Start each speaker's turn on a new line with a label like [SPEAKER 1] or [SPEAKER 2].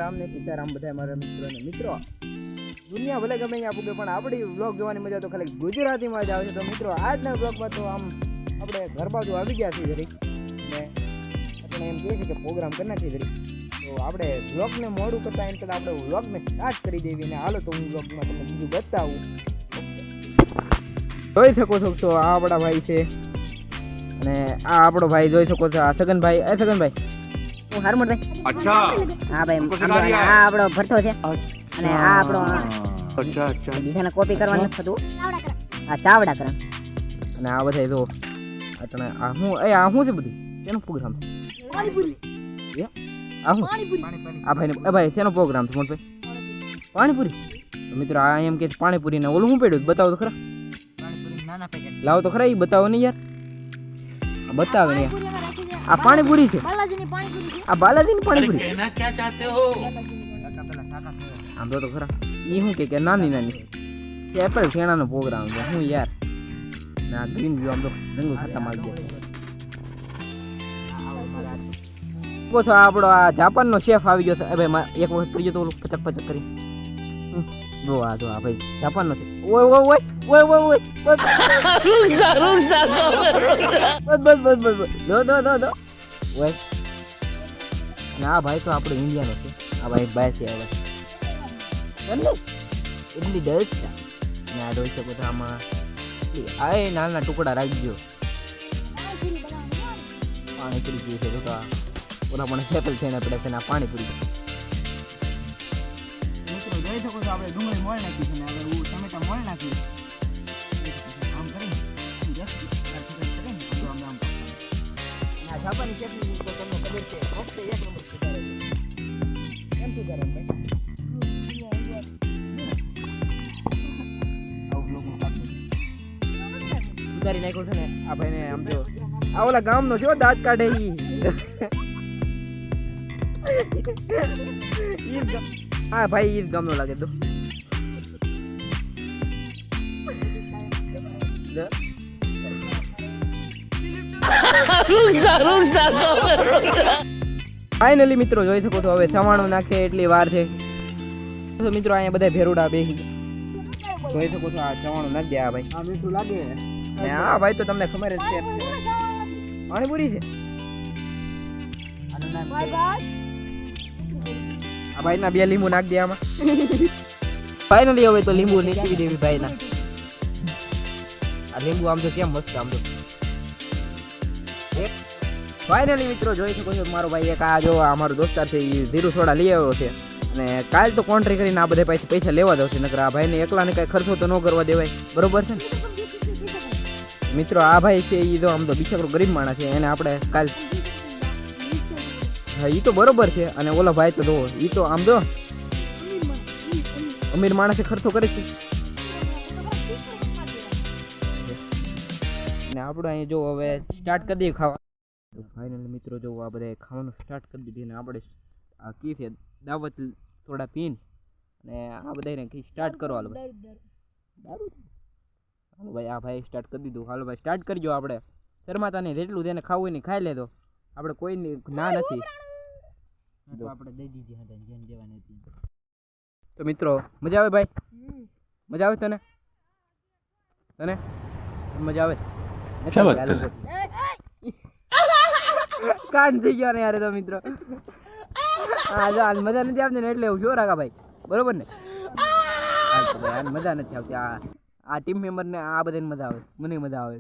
[SPEAKER 1] રામ ને સીતારામ બધા મારા મિત્રો દુનિયા ભલે ગમે ત્યાં પૂગે પણ આપણી વ્લોગ જોવાની મજા તો ખાલી ગુજરાતીમાં જ આવે છે. તો મિત્રો આજના વ્લોગમાં તો આમ આપણે ઘર બાજુ આવી ગયા છીએ જરીક ને આપણે એમ કહીએ છીએ કે પ્રોગ્રામ કરી નાખીએ જરીક. તો આપણે વ્લોગને મોડું કરતાં એમ કરતાં આપણે વ્લોગને સ્ટાર્ટ કરી દેવી ને હાલો તો હું વ્લોગમાં તમને બીજું બતાવું. જોઈ શકો છો તો આ આપણા ભાઈ છે અને આ આપણો ભાઈ જોઈ શકો છો આ સગનભાઈ. સગનભાઈ
[SPEAKER 2] હું હરમુરભાઈ.
[SPEAKER 3] અચ્છા
[SPEAKER 2] હા ભાઈ આ આપણો ભરતો છે અને આ આપણો
[SPEAKER 3] અચ્છા અચ્છા
[SPEAKER 2] બીજાને કોપી કરવાનું નથી થતું. આ ચાવડા કરે
[SPEAKER 1] અને આ બધા જો અટણે આ હું છે બધું શેનો પ્રોગ્રામ છે?
[SPEAKER 2] પાણીપુરી.
[SPEAKER 1] આ હું આ ભાઈ શેનો પ્રોગ્રામ છે મોટભાઈ? પાણીપુરી. તો મિત્રો આ એમ કે પાણીપુરી ને ઓલું હું પડ્યું બતાવો તો ખરા. લાવો તો ખરા એ બતાવો ને યાર. બતાવે ને આ પાણીપુરી છે. આ બાલાજીની પાણીપુરી
[SPEAKER 3] कहना क्या चाहते हो?
[SPEAKER 1] આમ તો ખરા એ શું કે નાની એપલ શેણાનો પ્રોગ્રામ છે હું યાર. ના ગ્રીન વ્યૂ આમ તો રંગો ખાતા મારી ગયા છો. આપણો આ જાપાનનો શેફ આવી ગયો છે. ભાઈ એક વખત કરી ગયો તો ઓલું પચક કરી જો આ ભાઈ જાપાનનો છે. ઓય ઓય ઓય ઓય ઓય ઓય બસ ઓય. ના ભાઈ તો આપણો ઇન્ડિયાનો છે. આ ભાઈ છે એટલી ડર છે ને આ જોઈ શકો તો આમાં આ નાના ટુકડા રાખજો. પાણીપુરી જે છે તો ઓલા પણ સેટલ થઈને આપણે તેના પાણીપુરી મિત્રો જોઈ શકો છો આપણે ડુંગળી મોળ નાખી છે ને હવે હું ટમેટા મોળ નાખી આમ કરીને આ જાપાની ચટણી તો તમને ખબર છે ફક્ત એક નંબર સુધારે છે. કેમ સુધારે ભાઈ? સુધારી નાખ્યો છે ને આ ભાઈને આમ જો આ ઓલા ગામનો છે દાંત કાઢે હા ભાઈ ઈ ગામનો લાગે તો ફાઇનલી મિત્રો જોઈ શકો છો હવે સવાણું નાખે એટલી વાર છે. મિત્રો અહીંયા બધા ભેરુડા બેસી જોઈ શકો છો આ સવાણું નાખી દે. આ ભાઈ આ મીઠું લાગે ને હા ભાઈ તો તમને ખબર જ છે પાણીપુરી છે. આ ભાઈ ના 2 લીંબુ નાખ દે આમાં. ફાઇનલી હવે તો લીંબુ નાખી દેવી ભાઈ ના. આ લીંબુ આમ તો કેમ મસ્ત આમ તો ફાઇનલી મિત્રો જોઈ શકો છો મારો ભાઈ એક આ જો અમારો દોસ્તાર છે એ ધીરુ સોડા લઈ આવ્યો છે અને કાલ તો કોન્ટ્રી કરીને આ બધા પાસે પૈસા લેવા દો છે. નકર આ ભાઈને એકલાને કઈ ખર્ચો તો ન કરવા દેવાય બરોબર છે ને મિત્રો. આ ભાઈ છે એ તો આમ તો બિચારો ગરીબ માણસ છે એને આપણે કાલ હા એ તો બરોબર છે અને ઓલો ભાઈ તો જોવો એ તો આમ જો અમીર માણસે ખર્ચો કરે છે ને આપણે અહીં જો હવે સ્ટાર્ટ કરી દઈએ ખાવા. તો ફાઇનલી મિત્રો જો આ બધા ખાવાનું સ્ટાર્ટ કરી દીધી ને આપણે આ કી છે દાવત થોડા પીન અને આ બધાને કી સ્ટાર્ટ કરો. હાલો ભાઈ દારૂ હાલો ભાઈ આ ભાઈ સ્ટાર્ટ કરી દીધું. હાલો ભાઈ સ્ટાર્ટ કરજો. આપણે શરમાતા નહીં જેટલું તેને ખાવું હોય ને ખાઈ લેતો આપણે કોઈ ના નથી. આપણે દઈ દીધી હતા જેમ દેવાની હતી. તો મિત્રો મજા આવે ભાઈ? મજા આવે તને મજા આવે? કાન થઈ ગયા ને યાર તો મિત્રો. હા જો મજા નથી આવતી ને એટલે એવું જો રાખા ભાઈ બરોબર ને. મજા નથી આવતી. આ ટીમ મેમ્બર ને આ બધાને મજા આવે મને મજા આવે.